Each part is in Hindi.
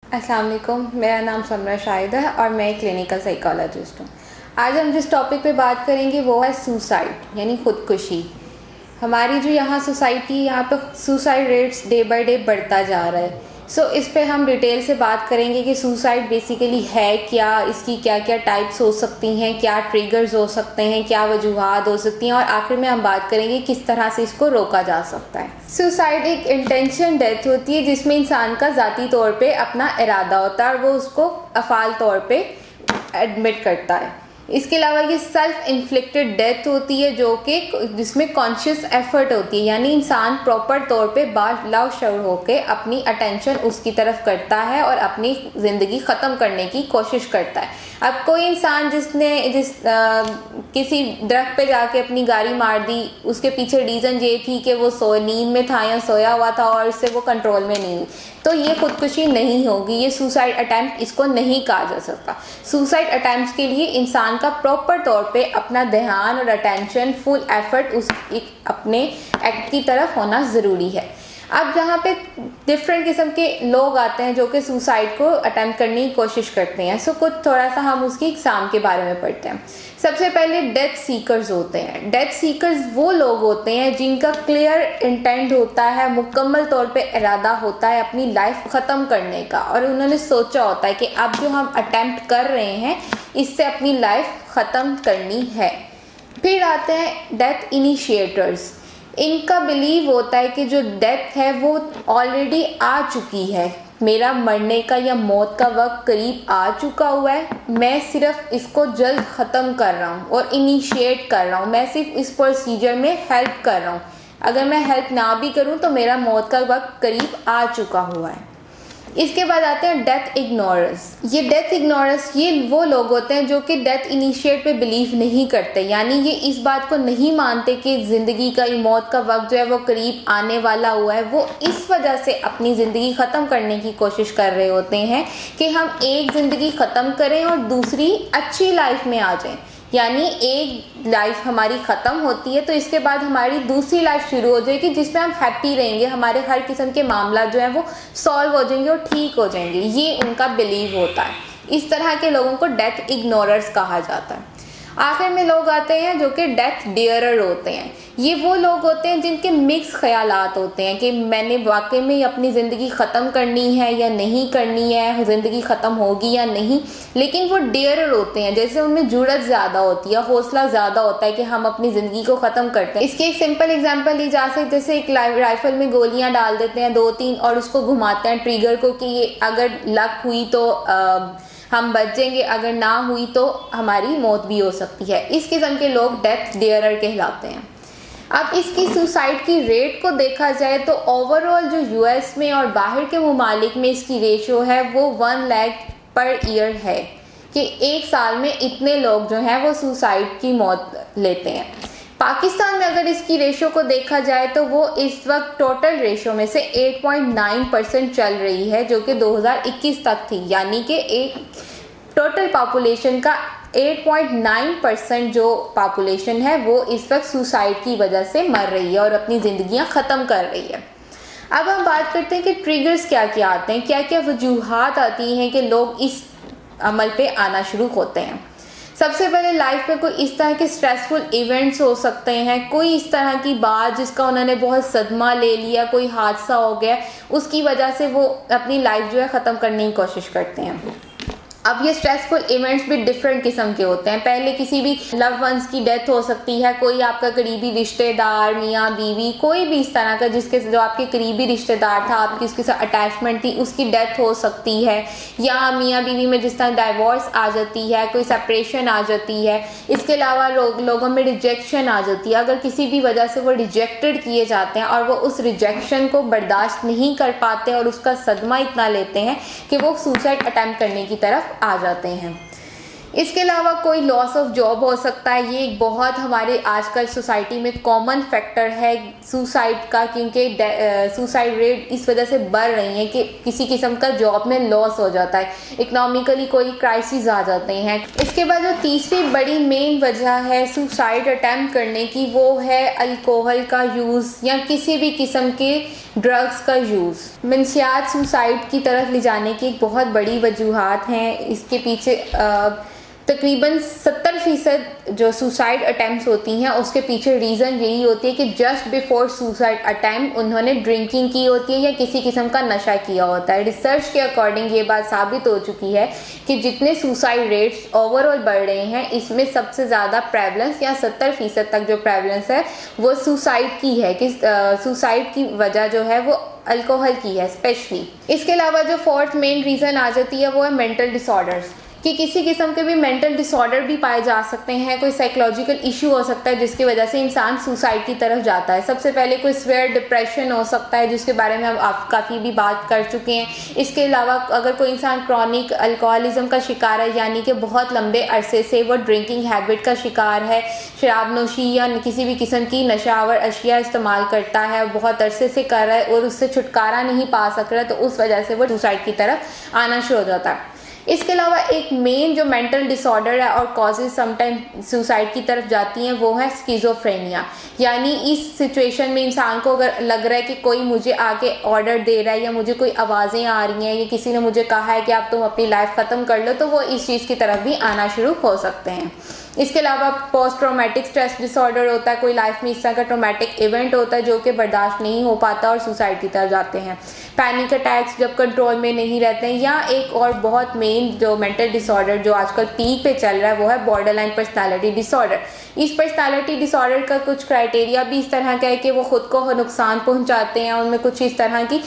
अस्सलाम वालेकुम, मेरा नाम समरा शाहिद है और मैं एक क्लिनिकल साइकोलॉजिस्ट हूँ। आज हम जिस टॉपिक पे बात करेंगे वो है सुसाइड यानी खुदकुशी। हमारी जो यहाँ सोसाइटी यहाँ पे suicide rates day by day बढ़ता जा रहा है। इस पे हम डिटेल से बात करेंगे कि सुसाइड बेसिकली है क्या, इसकी क्या क्या टाइप्स हो सकती हैं, क्या ट्रिगर्स हो सकते हैं, क्या वजूहात हो सकती हैं और आखिर में हम बात करेंगे किस तरह से इसको रोका जा सकता है। सुसाइड एक इंटेंशन डेथ होती है जिसमें इंसान का ज़ाती तौर पे अपना इरादा होता है और वो उसको अफ़ाल तौर पे एडमिट करता है। इसके अलावा ये सेल्फ इन्फ्लिक्टेड डेथ होती है जो कि जिसमें कॉन्शियस एफर्ट होती है, यानी इंसान प्रॉपर तौर पे बालाशऊर होकर अपनी अटेंशन उसकी तरफ करता है और अपनी ज़िंदगी ख़त्म करने की कोशिश करता है। अब कोई इंसान किसी दरख्त पे जाके अपनी गाड़ी मार दी, उसके पीछे रीज़न ये थी कि वो नींद में था या सोया हुआ था और इससे वो कंट्रोल में नहीं हुई, तो ये खुदकुशी नहीं होगी, ये सुसाइड अटैम्प्ट इसको नहीं कहा जा सकता। सुसाइड अटैम्प्ट के लिए इंसान का प्रॉपर तौर पे अपना ध्यान और अटेंशन, फुल एफर्ट उस अपने एक्ट की तरफ होना ज़रूरी है। अब जहाँ पे डिफरेंट किस्म के लोग आते हैं जो कि सुसाइड को अटेम्प्ट करने की कोशिश करते हैं, कुछ थोड़ा सा हम उसकी एग्जाम के बारे में पढ़ते हैं। सबसे पहले डेथ सीकर्स होते हैं। डेथ सीकर्स वो लोग होते हैं जिनका क्लियर इंटेंट होता है, मुकम्मल तौर पे इरादा होता है अपनी लाइफ ख़त्म करने का और उन्होंने सोचा होता है कि अब जो हम अटेम्प्ट कर रहे हैं इससे अपनी लाइफ ख़त्म करनी है। फिर आते हैं डेथ इनिशिएटर्स। इनका बिलीव होता है कि जो डेथ है वो ऑलरेडी आ चुकी है, मेरा मरने का या मौत का वक्त करीब आ चुका हुआ है, मैं सिर्फ इसको जल्द ख़त्म कर रहा हूँ और इनिशिएट कर रहा हूँ, मैं सिर्फ इस प्रोसीजर में हेल्प कर रहा हूँ। अगर मैं हेल्प ना भी करूँ तो मेरा मौत का वक्त करीब आ चुका हुआ है। इसके बाद आते हैं डेथ इग्नोरर्स। ये डेथ इग्नोरर्स ये वो लोग होते हैं जो कि डेथ इनिशिएट पे बिलीव नहीं करते, यानी ये इस बात को नहीं मानते कि ज़िंदगी का मौत का वक्त जो है वो करीब आने वाला हुआ है। वो इस वजह से अपनी ज़िंदगी ख़त्म करने की कोशिश कर रहे होते हैं कि हम एक ज़िंदगी ख़त्म करें और दूसरी अच्छी लाइफ में आ जाएं। यानी एक लाइफ हमारी ख़त्म होती है तो इसके बाद हमारी दूसरी लाइफ शुरू हो जाएगी जिसमें हम हैप्पी रहेंगे, हमारे हर किस्म के मामला जो हैं वो सॉल्व हो जाएंगे और ठीक हो जाएंगे। ये उनका बिलीव होता है। इस तरह के लोगों को डेथ इग्नोरर्स कहा जाता है। आखिर में लोग आते हैं जो कि डेथ डेयरर होते हैं। ये वो लोग होते हैं जिनके मिक्स ख्यालात होते हैं कि मैंने वाकई में अपनी ज़िंदगी ख़त्म करनी है या नहीं करनी है, ज़िंदगी ख़त्म होगी या नहीं, लेकिन वो डेयरर होते हैं। जैसे उनमें जुर्रत ज़्यादा होती है, हौसला ज़्यादा होता है कि हम अपनी ज़िंदगी को ख़त्म करते हैं। इसकी एक सिंपल एग्जांपल ली जा सकती है, जैसे एक राइफल में गोलियां डाल देते हैं 2-3 और उसको घुमाते हैं ट्रिगर को कि ये अगर लक हुई तो हम बच जाएंगे, अगर ना हुई तो हमारी मौत भी हो सकती है। इस किस्म के लोग डेथ डेयरर कहलाते हैं। अब इसकी सुसाइड की रेट को देखा जाए तो ओवरऑल जो यूएस में और बाहर के ममालिक में इसकी रेशो है वो 1 लाख पर ईयर है कि एक साल में इतने लोग जो हैं वो सुसाइड की मौत लेते हैं। पाकिस्तान में अगर इसकी रेशो को देखा जाए तो वो इस वक्त टोटल रेशो में से 8.9% चल रही है जो कि 2021 तक थी, यानी कि एक टोटल पॉपुलेशन का 8.9% जो पॉपुलेशन है वो इस वक्त सुसाइड की वजह से मर रही है और अपनी ज़िंदगियां ख़त्म कर रही है। अब हम बात करते हैं कि ट्रिगर्स क्या क्या आते हैं, क्या क्या वजूहात आती हैं कि लोग इस अमल पे आना शुरू होते हैं। सबसे पहले लाइफ में कोई इस तरह के स्ट्रेसफुल इवेंट्स हो सकते हैं, कोई इस तरह की बात जिसका उन्होंने बहुत सदमा ले लिया, कोई हादसा हो गया, उसकी वजह से वो अपनी लाइफ जो है ख़त्म करने की कोशिश करते हैं। अब ये स्ट्रेसफुल इवेंट्स भी डिफरेंट किस्म के होते हैं। पहले किसी भी लव वंस की डेथ हो सकती है, कोई आपका करीबी रिश्तेदार, मियाँ बीवी, कोई भी इस तरह का जिसके जो आपके करीबी रिश्तेदार था, आपकी उसके साथ अटैचमेंट थी, उसकी डेथ हो सकती है। या मियाँ बीवी में जिस तरह डाइवोर्स आ जाती है, कोई सेपरेशन आ जाती है। इसके अलावा लोगों में रिजेक्शन आ जाती है। अगर किसी भी वजह से वो रिजेक्टेड किए जाते हैं और वो उस रिजेक्शन को बर्दाश्त नहीं कर पाते और उसका सदमा इतना लेते हैं कि वो सुसाइड अटैम्प्ट करने की तरफ आ जाते हैं। इसके अलावा कोई लॉस ऑफ जॉब हो सकता है। ये एक बहुत हमारे आजकल सोसाइटी में कॉमन फैक्टर है सुसाइड का, क्योंकि सुसाइड रेट इस वजह से बढ़ रही है कि किसी किस्म का जॉब में लॉस हो जाता है, इकोनॉमिकली कोई क्राइसिस आ जाते हैं। इसके बाद जो तीसरी बड़ी मेन वजह है सुसाइड अटैम्प्ट करने की, वो है अल्कोहल का यूज़ या किसी भी किस्म के ड्रग्स का यूज़। मंशियात सुसाइड की तरफ ले जाने की एक बहुत बड़ी वजूहात हैं। इसके पीछे तकरीबन 70% जो सुसाइड अटैम्प्ट्स होती हैं उसके पीछे रीज़न यही होती है कि जस्ट बिफोर सुसाइड अटैम्प्ट उन्होंने ड्रिंकिंग की होती है या किसी किस्म का नशा किया होता है। रिसर्च के अकॉर्डिंग ये बात साबित हो चुकी है कि जितने सुसाइड रेट्स ओवरऑल बढ़ रहे हैं, इसमें सबसे ज़्यादा प्रेवलेंस या 70% तक जो प्रेवलेंस है वो सुसाइड की है, कि सुसाइड की वजह जो है वो अल्कोहल की है स्पेशली। इसके अलावा जो फोर्थ मेन रीज़न आ जाती है वो है मेंटल डिसऑर्डर्स, कि किसी किस्म के भी मेंटल डिसऑर्डर भी पाए जा सकते हैं। कोई साइकोलॉजिकल इशू हो सकता है जिसकी वजह से इंसान सुसाइड की तरफ जाता है। सबसे पहले कोई सीवियर डिप्रेशन हो सकता है जिसके बारे में हम आप काफ़ी भी बात कर चुके हैं। इसके अलावा अगर कोई इंसान क्रॉनिक अल्कोहलिज्म का शिकार है, यानी कि बहुत लंबे अरसे से वो ड्रिंकिंग हैबिट का शिकार है, शराब नोशी या किसी भी किस्म की नशावर अशिया इस्तेमाल करता है, बहुत अरसे से कर रहा है और उससे छुटकारा नहीं पा सक रहा है, तो उस वजह से वो सुसाइड की तरफ आना शुरू हो जाता है। इसके अलावा एक मेन जो मेंटल डिसऑर्डर है और कॉजेज समटाइम सुसाइड की तरफ जाती हैं वो है स्किज़ोफ्रेनिया, यानी इस सिचुएशन में इंसान को अगर लग रहा है कि कोई मुझे आके ऑर्डर दे रहा है या मुझे कोई आवाज़ें आ रही हैं या किसी ने मुझे कहा है कि आप तुम अपनी लाइफ ख़त्म कर लो, तो वो इस चीज़ की तरफ भी आना शुरू हो सकते हैं। इसके अलावा पोस्ट ट्रॉमेटिक स्ट्रेस डिसऑर्डर होता है, कोई लाइफ में इस तरह का ट्रॉमेटिक इवेंट होता है जो कि बर्दाश्त नहीं हो पाता और सुसाइड की तरफ जाते हैं। पैनिक अटैक्स जब कंट्रोल में नहीं रहते हैं, या एक और बहुत मेन जो मेंटल डिसऑर्डर जो आजकल पीक पे चल रहा है वो है बॉर्डरलाइन पर्सनालिटी डिसऑर्डर। इस पर्सनालिटी डिसऑर्डर का कुछ क्राइटेरिया भी इस तरह का है कि वो खुद को नुकसान पहुंचाते हैं, उनमें कुछ इस तरह की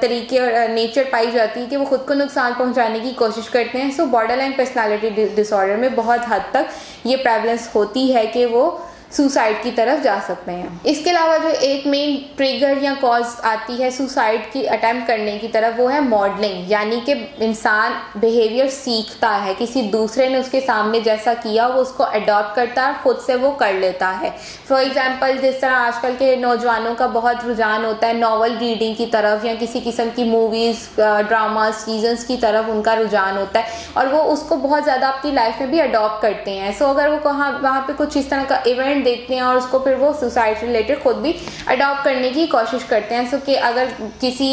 तरीके और नेचर पाई जाती है कि वो खुद को नुकसान पहुंचाने की कोशिश करते हैं। सो बॉर्डरलाइन पर्सनालिटी डिसऑर्डर में बहुत हद तक ये प्रेवलेंस होती है कि वो सुसाइड की तरफ जा सकते हैं। इसके अलावा जो एक मेन ट्रिगर या कॉज आती है सुसाइड की अटेम्प्ट करने की तरफ वो है मॉडलिंग, यानी कि इंसान बिहेवियर सीखता है, किसी दूसरे ने उसके सामने जैसा किया वो उसको अडॉप्ट करता है, खुद से वो कर लेता है। फॉर एग्जांपल जिस तरह आजकल के नौजवानों का बहुत रुझान होता है नॉवल रीडिंग की तरफ या किसी किस्म की मूवीज़ ड्रामा सीजन्स की तरफ उनका रुझान होता है और वो उसको बहुत ज़्यादा अपनी लाइफ में भी अडॉप्ट करते हैं। सो अगर वो वहाँ पे कुछ इस तरह का इवेंट देखते हैं और उसको फिर वो सुसाइड से रिलेटेड खुद भी अडॉप्ट करने की कोशिश करते हैं। सो कि अगर किसी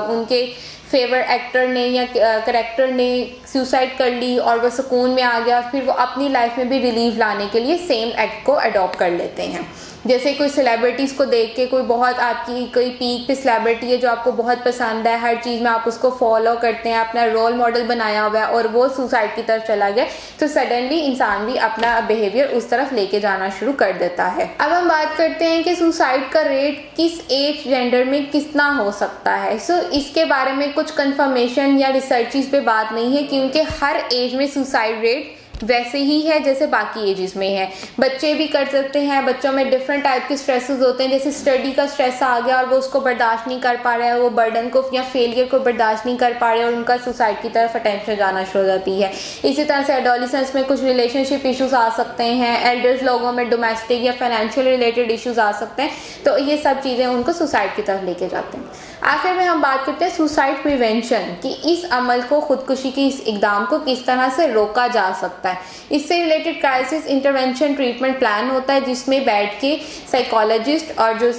उनके फेवरेट एक्टर ने या करेक्टर ने सुसाइड कर ली और वो सुकून में आ गया, फिर वो अपनी लाइफ में भी रिलीफ लाने के लिए सेम एक्ट को अडॉप्ट कर लेते हैं। जैसे कोई सेलिब्रिटीज़ को देख के, कोई बहुत आपकी कोई पीक पे सेलिब्रिटी है जो आपको बहुत पसंद है, हर चीज़ में आप उसको फॉलो करते हैं, अपना रोल मॉडल बनाया हुआ है और वो सुसाइड की तरफ चला गया, तो सडनली इंसान भी अपना बिहेवियर उस तरफ लेके जाना शुरू कर देता है। अब हम बात करते हैं कि सुसाइड का रेट किस एज जेंडर में कितना हो सकता है। सो इसके बारे में कुछ कंफर्मेशन या रिसर्चेस पे बात नहीं है, क्योंकि हर एज में सुसाइड रेट वैसे ही है जैसे बाकी एजेस में है। बच्चे भी कर सकते हैं, बच्चों में डिफरेंट टाइप के स्ट्रेसेस होते हैं, जैसे स्टडी का स्ट्रेस आ गया और वो उसको बर्दाश्त नहीं कर पा रहे हैं, वो बर्डन को या फेलियर को बर्दाश्त नहीं कर पा रहे और उनका सुसाइड की तरफ अटेंशन जाना शुरू हो जाती है। इसी तरह से एडोलेसेंस में कुछ रिलेशनशिप इश्यूज आ सकते हैं, एल्डर्स लोगों में डोमेस्टिक या फाइनेंशियल रिलेटेड इश्यूज आ सकते हैं, तो ये सब चीज़ें उनको सुसाइड की तरफ लेके जाते हैं। आखिर में हम बात करते हैं सुसाइड प्रिवेंशन, कि इस अमल को, खुदकुशी के इस इकदाम को किस तरह से रोका जा सकता है। इससे related crisis intervention treatment plan होता है जिसमें बैठ के साइकोलॉजिस्ट और जो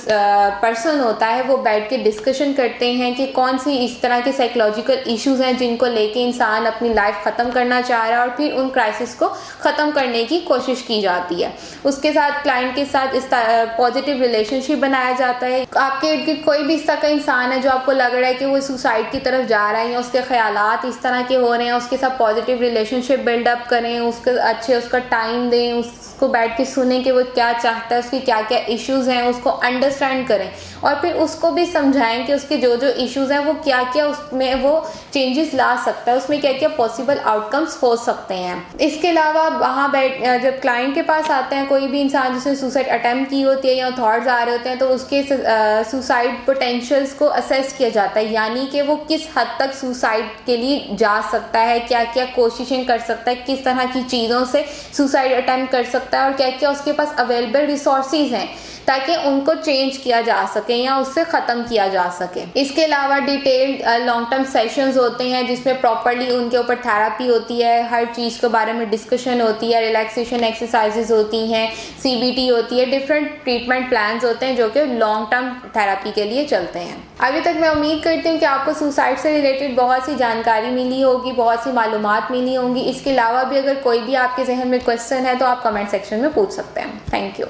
पर्सन होता है वो बैठ के डिस्कशन करते हैं कि कौन सी इस तरह के साइकोलॉजिकल इश्यूज हैं जिनको लेके इंसान अपनी लाइफ ख़त्म करना चाह रहा है, और फिर उन क्राइसिस को ख़त्म करने की कोशिश की जाती है। उसके साथ क्लाइंट के साथ इस पॉजिटिव रिलेशनशिप बनाया जाता है। आपके इर्द गिर्द कोई भी इस तरह का इंसान है जो आपको लग रहा है कि वो सुसाइड की तरफ जा रहा है या उसके ख्यालात इस तरह के हो रहे हैं, उसके साथ पॉजिटिव रिलेशनशिप बिल्डअप करें, करें, उसका टाइम दें, उसको बैठ के सुने कि वो क्या चाहता है, उसकी क्या क्या इश्यूज़ हैं, उसको अंडरस्टैंड करें और फिर उसको भी समझाएं कि उसके जो जो इश्यूज़ हैं वो क्या क्या उसमें वो चेंजेस ला सकता है, उसमें क्या क्या पॉसिबल आउटकम्स हो सकते हैं। इसके अलावा वहाँ जब क्लाइंट के पास आते हैं कोई भी इंसान जिसने सुसाइड अटैम्प्ट की होती है या थॉट्स आ रहे होते हैं, तो उसके सुसाइड पोटेंशियल्स को असेस किया जाता है, यानी कि वो किस हद तक सुसाइड के लिए जा सकता है, क्या क्या कोशिशें कर सकता है, किस तरह की चीज़ों से सुसाइड अटैम्प्ट कर सकता है और क्या क्या उसके पास अवेलेबल रिसोर्सेज हैं ताकि उनको चेंज किया जा सके या उससे ख़त्म किया जा सके। इसके अलावा डिटेल्ड लॉन्ग टर्म सेशंस होते हैं जिसमें प्रॉपरली उनके ऊपर थेरेपी होती है, हर चीज़ के बारे में डिस्कशन होती है, रिलैक्सेशन एक्सरसाइजेज होती हैं, सीबीटी होती है, डिफरेंट ट्रीटमेंट प्लान्स होते हैं जो कि लॉन्ग टर्म थेरेपी के लिए चलते हैं। अभी तक मैं उम्मीद करती हूँ कि आपको सुसाइड से रिलेटेड बहुत सी जानकारी मिली होगी, बहुत सी मालूमात मिली होंगी। इसके अलावा भी अगर कोई भी आपके जहन में क्वेश्चन है तो आप कमेंट सेक्शन में पूछ सकते हैं। Thank you.